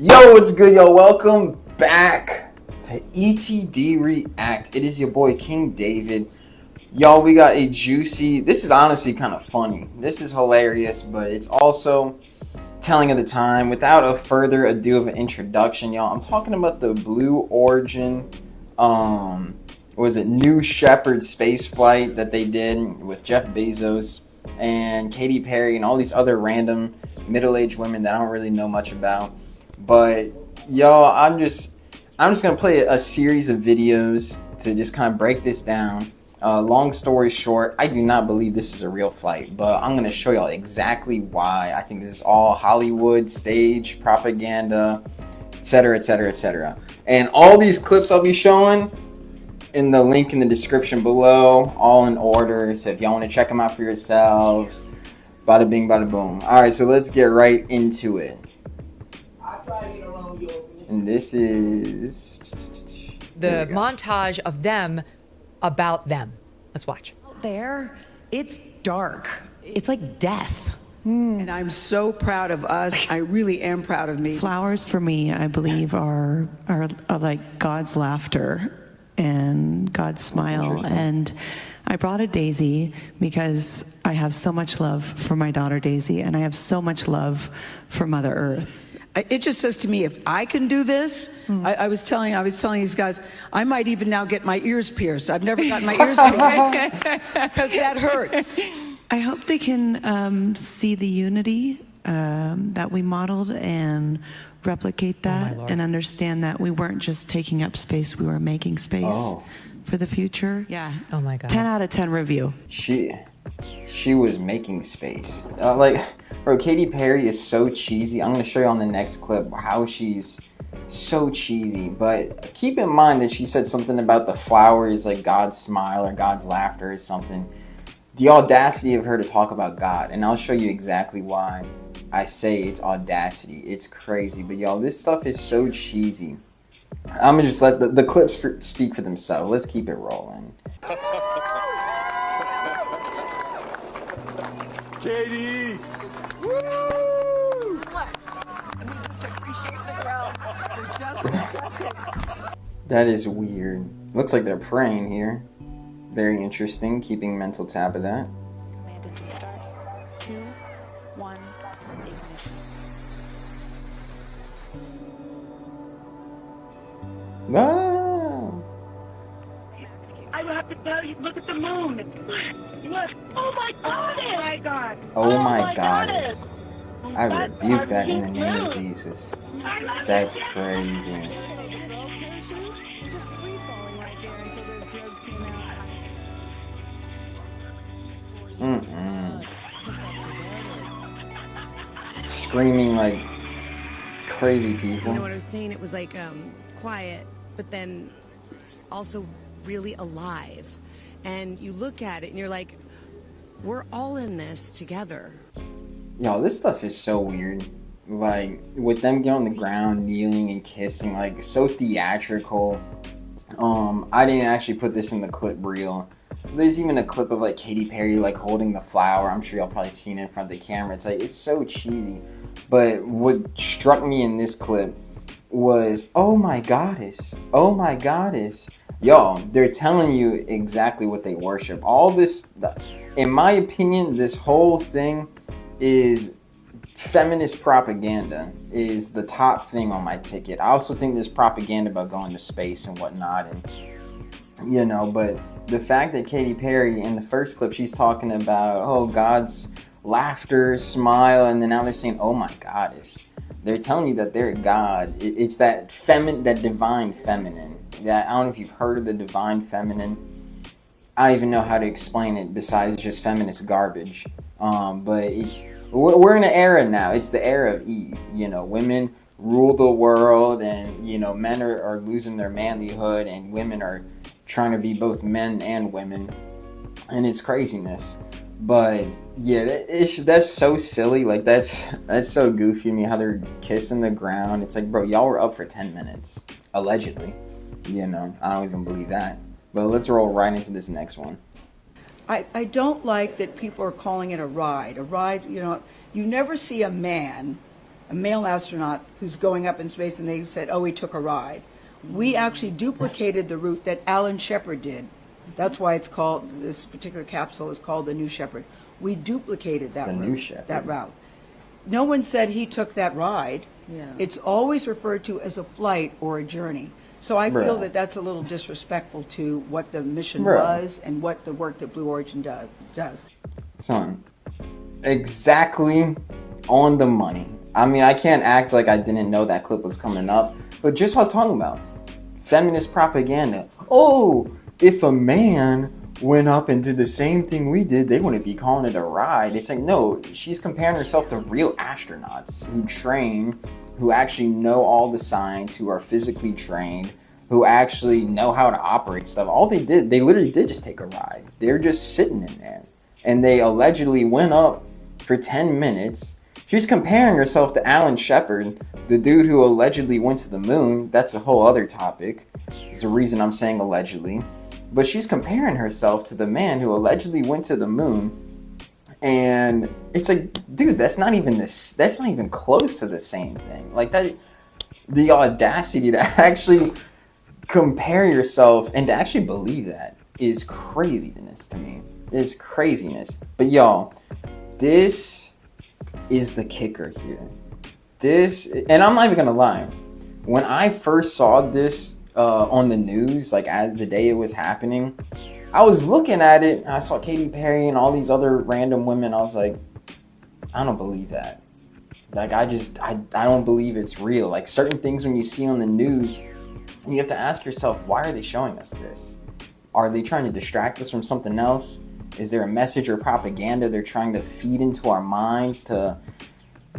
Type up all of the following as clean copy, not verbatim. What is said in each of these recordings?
Yo, what's good, yo? Welcome back to ETD React. It is your boy King David. Y'all, we got a juicy, this is honestly kind of funny. This is hilarious, but it's also telling of the time. Without a further ado of an introduction, y'all, I'm talking about the Blue Origin, New Shepard space flight that they did with Jeff Bezos and Katy Perry and all these other random middle-aged women that I don't really know much about. But y'all, I'm just gonna play a series of videos to just kind of break this down. Long story short, I do not believe this is a real flight, but I'm gonna show y'all exactly why. I think this is all Hollywood stage propaganda, etc., etc., etc. And all these clips I'll be showing in the link in the description below, all in order. So if y'all want to check them out for yourselves, bada bing, bada boom. All right, so let's get right into it. And this is the montage of them about them. Let's watch. Out there, it's dark. It's like death. And I'm so proud of us. I really am proud of me. Flowers for me, I believe, are like God's laughter and God's smile. And I brought a daisy because I have so much love for my daughter Daisy, and I have so much love for Mother Earth. It just says to me, if I can do this, I was telling these guys, I might even now get my ears pierced. I've never gotten my ears pierced because that hurts. I hope they can see the unity that we modeled and replicate that and understand that we weren't just taking up space, we were making space for the future. Yeah. Oh my God. 10 out of 10 review. She was making space. Bro, Katy Perry is so cheesy. I'm gonna show you on the next clip how she's so cheesy. But keep in mind that she said something about the flowers, like God's smile or God's laughter or something. The audacity of her to talk about God, and I'll show you exactly why I say it's audacity. It's crazy, but y'all, this stuff is so cheesy. I'm gonna just let the clips speak for themselves. Let's keep it rolling. Katie! Woo! That is weird. Looks like they're praying here. Very interesting, keeping mental tab of that. Commanded to start. 2, 1, ignition. Ah. I have to tell you, look at the moon. Look. Oh my God! Oh my God! Oh my goddess. I rebuke that in the name of Jesus. That's crazy. Just free falling right there until those drugs came out. Screaming like crazy people. You know what I was saying? It was like quiet, but then also really alive. And you look at it and you're like, we're all in this together. Yo, this stuff is so weird. Like, with them getting on the ground, kneeling and kissing, like, so theatrical. I didn't actually put this in the clip reel. There's even a clip of, like, Katy Perry, like, holding the flower. I'm sure y'all probably seen it in front of the camera. It's, like, it's so cheesy. But what struck me in this clip was, oh my goddess. Oh my goddess. Y'all, they're telling you exactly what they worship. All this, in my opinion, this whole thing is feminist propaganda, is the top thing on my ticket. I also think there's propaganda about going to space and whatnot, and you know, but the fact that Katy Perry in the first clip, she's talking about, oh, God's laughter, smile, and then now they're saying, oh my goddess. They're telling you that they're God. It's that that divine feminine. That, I don't know if you've heard of the divine feminine. I don't even know how to explain it besides just feminist garbage. But we're in an era now. It's the era of Eve. You know, women rule the world, and you know, men are losing their manlyhood, and women are trying to be both men and women, and it's craziness. But yeah, that's so silly. Like that's so goofy to me how they're kissing the ground. It's like, bro, y'all were up for 10 minutes allegedly. You know, I don't even believe that. But let's roll right into this next one. I don't like that people are calling it a ride. A ride, you know, you never see a man a male astronaut who's going up in space, and they said, oh, he took a ride. We actually duplicated the route that Alan Shepard did. That's why it's called, this particular capsule is called the New Shepard. We duplicated that route. No one said he took that ride. Yeah. It's always referred to as a flight or a journey. So I feel that that's a little disrespectful to what the mission was and what the work that Blue Origin does. Son, exactly on the money. I mean, I can't act like I didn't know that clip was coming up, but just what I was talking about. Feminist propaganda. Oh, if a man went up and did the same thing we did, they wouldn't be calling it a ride. It's like, no, she's comparing herself to real astronauts who train, who actually know all the science, who are physically trained, who actually know how to operate stuff. All they did, they literally did just take a ride. They're just sitting in there. And they allegedly went up for 10 minutes. She's comparing herself to Alan Shepard, the dude who allegedly went to the moon. That's a whole other topic. It's the reason I'm saying allegedly. But she's comparing herself to the man who allegedly went to the moon. And it's like, dude, that's not even close to the same thing. Like, that, the audacity to actually compare yourself and to actually believe that is craziness to me. It's craziness. But y'all, this is the kicker here. And I'm not even gonna lie, when I first saw this on the news, like as the day it was happening, I was looking at it and I saw Katy Perry and all these other random women. I was like, I don't believe that. Like, I don't believe it's real. Like, certain things when you see on the news, you have to ask yourself, why are they showing us this? Are they trying to distract us from something else? Is there a message or propaganda they're trying to feed into our minds to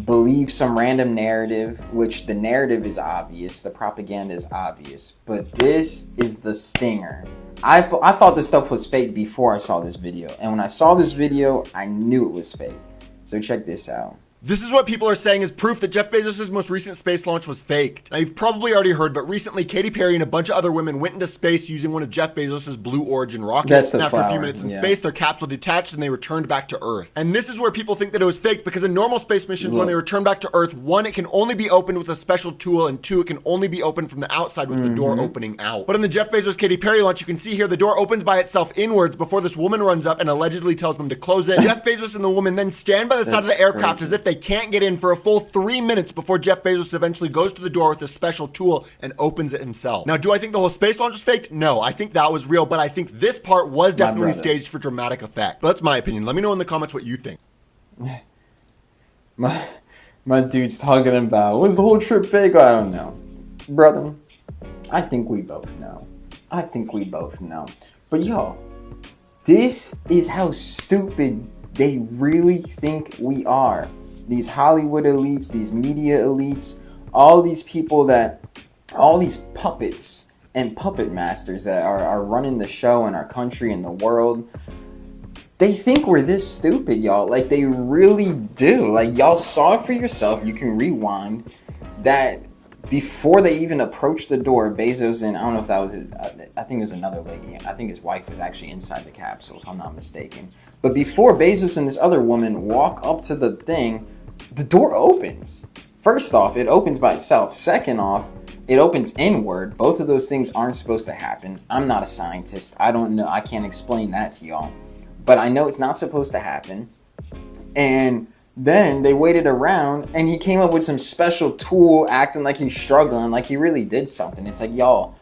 believe some random narrative, which the narrative is obvious, the propaganda is obvious, but this is the stinger. I thought this stuff was fake before I saw this video, and when I saw this video, I knew it was fake. So check this out. This is what people are saying is proof that Jeff Bezos' most recent space launch was faked. Now, you've probably already heard, but recently Katy Perry and a bunch of other women went into space using one of Jeff Bezos' Blue Origin rockets. And after a few minutes in space, their capsule detached and they returned back to Earth. And this is where people think that it was fake, because in normal space missions, when they return back to Earth, one, it can only be opened with a special tool, and two, it can only be opened from the outside with the door opening out. But in the Jeff Bezos Katy Perry launch, you can see here the door opens by itself inwards before this woman runs up and allegedly tells them to close it. Jeff Bezos and the woman then stand by the side of the aircraft as if they can't get in for a full 3 minutes before Jeff Bezos eventually goes to the door with a special tool and opens it himself. Now, do I think the whole space launch was faked? No, I think that was real, but I think this part was definitely staged for dramatic effect. But that's my opinion. Let me know in the comments what you think. My dude's talking about, was the whole trip fake? I don't know. Brother, I think we both know. But yo, this is how stupid they really think we are. These Hollywood elites, these media elites, all these people all these puppets and puppet masters that are running the show in our country and the world, they think we're this stupid, y'all. Like, they really do. Like, y'all saw it for yourself. You can rewind that before they even approached the door, Bezos and I don't know if that was I think it was another lady. I think his wife was actually inside the capsule, if I'm not mistaken. But before Bezos and this other woman walk up to the thing, the door opens. First off, it opens by itself. Second off, it opens inward. Both of those things aren't supposed to happen. I'm not a scientist. I don't know. I can't explain that to y'all. But I know it's not supposed to happen. And then they waited around and he came up with some special tool acting like he's struggling, like he really did something. It's like, y'all,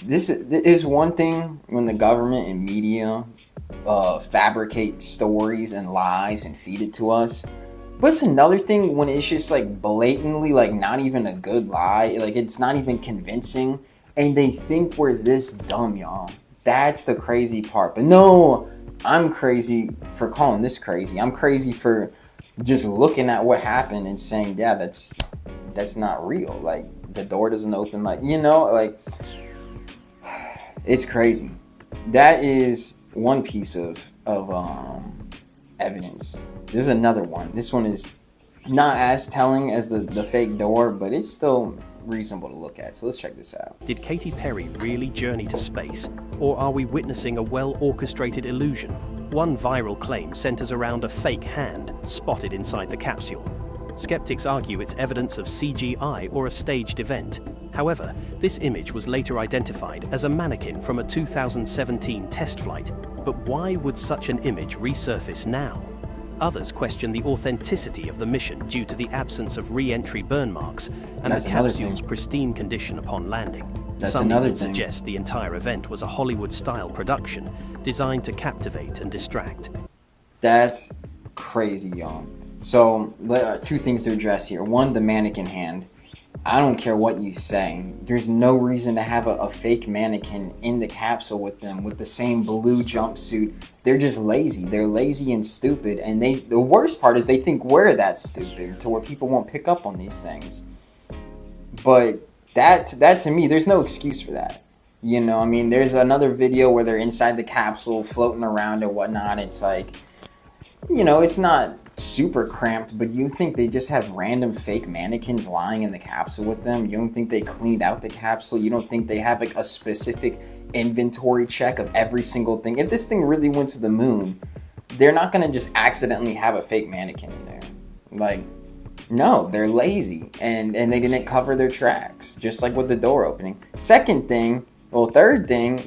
this is one thing when the government and media fabricate stories and lies and feed it to us. But it's another thing when it's just like blatantly like not even a good lie. Like, it's not even convincing. And they think we're this dumb, y'all. That's the crazy part. But no, I'm crazy for calling this crazy. I'm crazy for just looking at what happened and saying, yeah, that's not real. Like, the door doesn't open, like, you know, like, it's crazy. That is one piece of evidence. This is another one. This one is not as telling as the fake door, but it's still reasonable to look at. So let's check this out. Did Katy Perry really journey to space, or are we witnessing a well-orchestrated illusion? One viral claim centers around a fake hand spotted inside the capsule. Skeptics argue it's evidence of CGI or a staged event. However, this image was later identified as a mannequin from a 2017 test flight. But why would such an image resurface now? Others question the authenticity of the mission due to the absence of re-entry burn marks and the capsule's pristine condition upon landing. Some even suggest the entire event was a Hollywood-style production designed to captivate and distract. That's crazy, y'all. So, two things to address here. One, the mannequin hand. I don't care what you say. There's no reason to have a fake mannequin in the capsule with them with the same blue jumpsuit. They're just lazy. They're lazy and stupid. And the worst part is they think we're that stupid to where people won't pick up on these things. But that to me, there's no excuse for that. You know, I mean, there's another video where they're inside the capsule floating around and whatnot. It's like, you know, it's not super cramped, but you think they just have random fake mannequins lying in the capsule with them? You don't think they cleaned out the capsule? You don't think they have like a specific inventory check of every single thing? If this thing really went to the moon, they're not going to just accidentally have a fake mannequin in there. Like, no, they're lazy and they didn't cover their tracks, just like with the door opening. Third thing,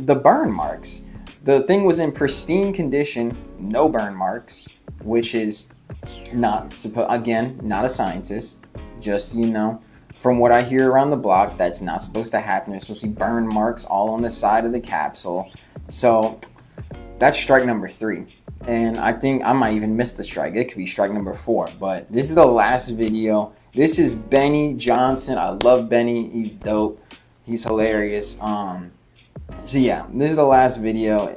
the burn marks. The thing was in pristine condition, no burn marks, which is not a scientist, just, you know, from what I hear around the block, that's not supposed to happen. There's supposed to be burn marks all on the side of the capsule. So that's strike number 3. And I think I might even miss the strike. It could be strike number 4. But this is the last video. This is Benny Johnson. I love Benny. He's dope. He's hilarious. So yeah, this is the last video.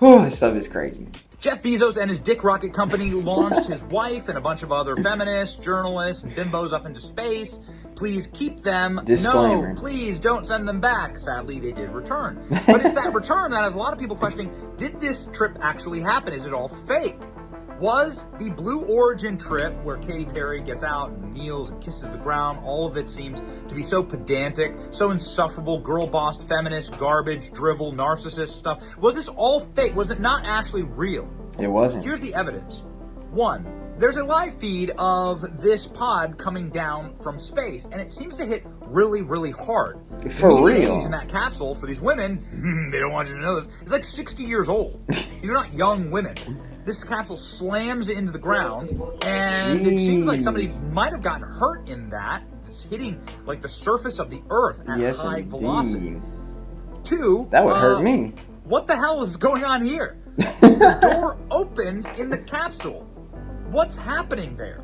This stuff is crazy. Jeff Bezos and his Dick Rocket Company launched his wife and a bunch of other feminists, journalists, and bimbos up into space. Please keep them. Disclaimer. No, please don't send them back. Sadly, they did return. But it's that return that has a lot of people questioning, did this trip actually happen? Is it all fake? Was the Blue Origin trip where Katy Perry gets out and kneels and kisses the ground, all of it seems to be so pedantic, so insufferable, girl-bossed, feminist, garbage, drivel, narcissist stuff. Was this all fake? Was it not actually real? It wasn't. Here's the evidence. 1, there's a live feed of this pod coming down from space, and it seems to hit really, really hard. For the real. Age in that capsule, for these women, they don't want you to know this, it's like 60 years old. These are not young women. This capsule slams into the ground, and it seems like somebody might have gotten hurt in that. It's hitting like the surface of the Earth at high velocity. 2, that would hurt me. What the hell is going on here? The door opens in the capsule. What's happening there?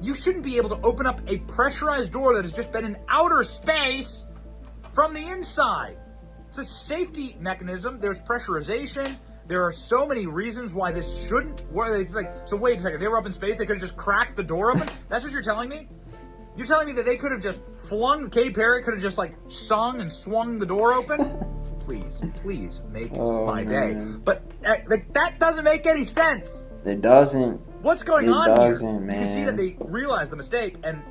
You shouldn't be able to open up a pressurized door that has just been in outer space from the inside. It's a safety mechanism. There's pressurization. There are so many reasons why this shouldn't work. It's like, so wait a second, they were up in space, they could have just cracked the door open? That's what you're telling me? You're telling me that they could have just Katy Perry could have just like sung and swung the door open? Please make my day. But that doesn't make any sense. It doesn't. What's going on here? Man. You can see that they realized the mistake, and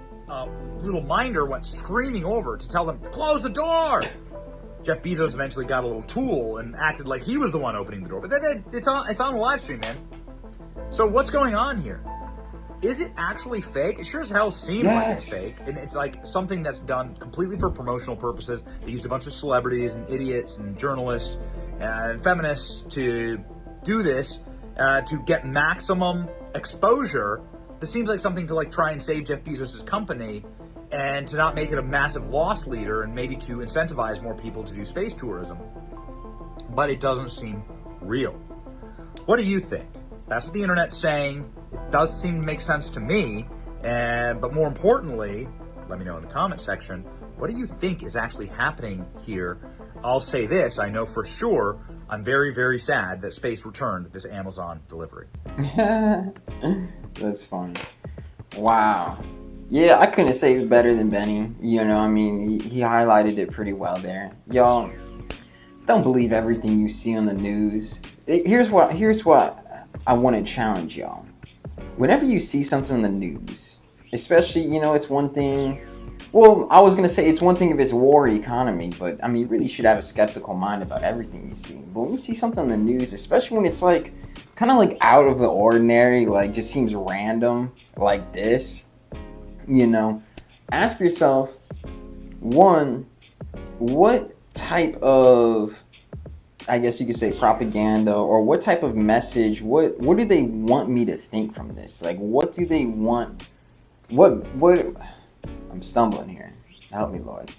little Minder went screaming over to tell them, close the door! Jeff Bezos eventually got a little tool and acted like he was the one opening the door. But it's on the live stream, man. So what's going on here? Is it actually fake? It sure as hell seems like it's fake. And it's like something that's done completely for promotional purposes. They used a bunch of celebrities and idiots and journalists and feminists to do this to get maximum exposure. This seems like something to like try and save Jeff Bezos' company and to not make it a massive loss leader and maybe to incentivize more people to do space tourism. But it doesn't seem real. What do you think? That's what the internet's saying. It does seem to make sense to me. But more importantly, let me know in the comment section, what do you think is actually happening here? I'll say this, I know for sure, I'm very, very sad that space returned this Amazon delivery. That's funny. Wow. Yeah, I couldn't say it better than Benny. You know, I mean, he highlighted it pretty well there. Y'all, don't believe everything you see on the news. Here's what I want to challenge y'all. Whenever you see something on the news, especially, you know, it's one thing. Well, I was going to say it's one thing if it's war economy, but I mean, you really should have a skeptical mind about everything you see. But when you see something on the news, especially when it's like kind of like out of the ordinary, like just seems random like this, you know, ask yourself, one, what type of, I guess you could say, propaganda, or what type of message, what do they want me to think from this? Like, what do they want, what, I'm stumbling here. Help me, Lord.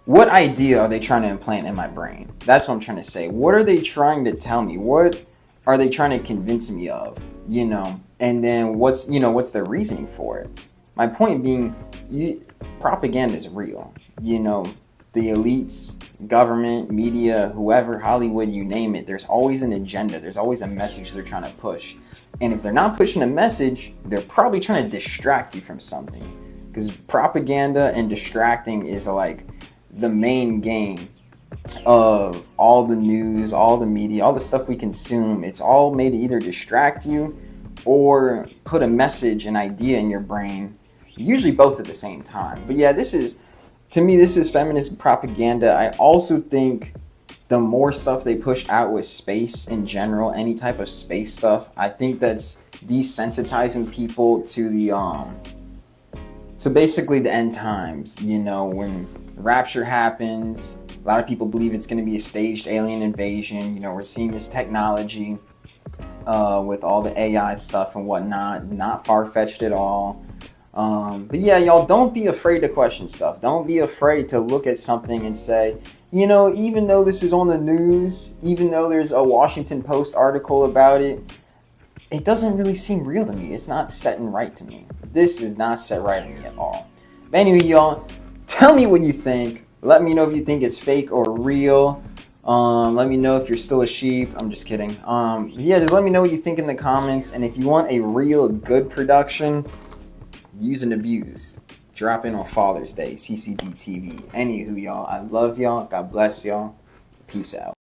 What idea are they trying to implant in my brain? That's what I'm trying to say. What are they trying to tell me? What are they trying to convince me of? You know, and then what's their reasoning for it? My point being, propaganda is real. You know, the elites, government, media, whoever, Hollywood, you name it, there's always an agenda. There's always a message they're trying to push. And if they're not pushing a message, they're probably trying to distract you from something. Because propaganda and distracting is like the main game of all the news, all the media, all the stuff we consume. It's all made to either distract you or put a message, an idea in your brain, usually both at the same time. But yeah, to me, this is feminist propaganda. I also think the more stuff they push out with space in general, any type of space stuff, I think that's desensitizing people to the to basically the end times. You know, when rapture happens, a lot of people believe it's going to be a staged alien invasion. You know, we're seeing this technology with all the AI stuff and whatnot, not far-fetched at all. But yeah, y'all, don't be afraid to question stuff. Don't be afraid to look at something and say, you know, even though this is on the news, even though there's a Washington Post article about it, it doesn't really seem real to me. It's not setting right to me. This is not set right to me at all. But anyway, y'all, tell me what you think. Let me know if you think it's fake or real. Let me know if you're still a sheep. I'm just kidding. Yeah, just let me know what you think in the comments. And if you want a real good production, Used and Abused, drop in on Father's Day, CCB TV. Anywho, y'all, I love y'all. God bless y'all. Peace out.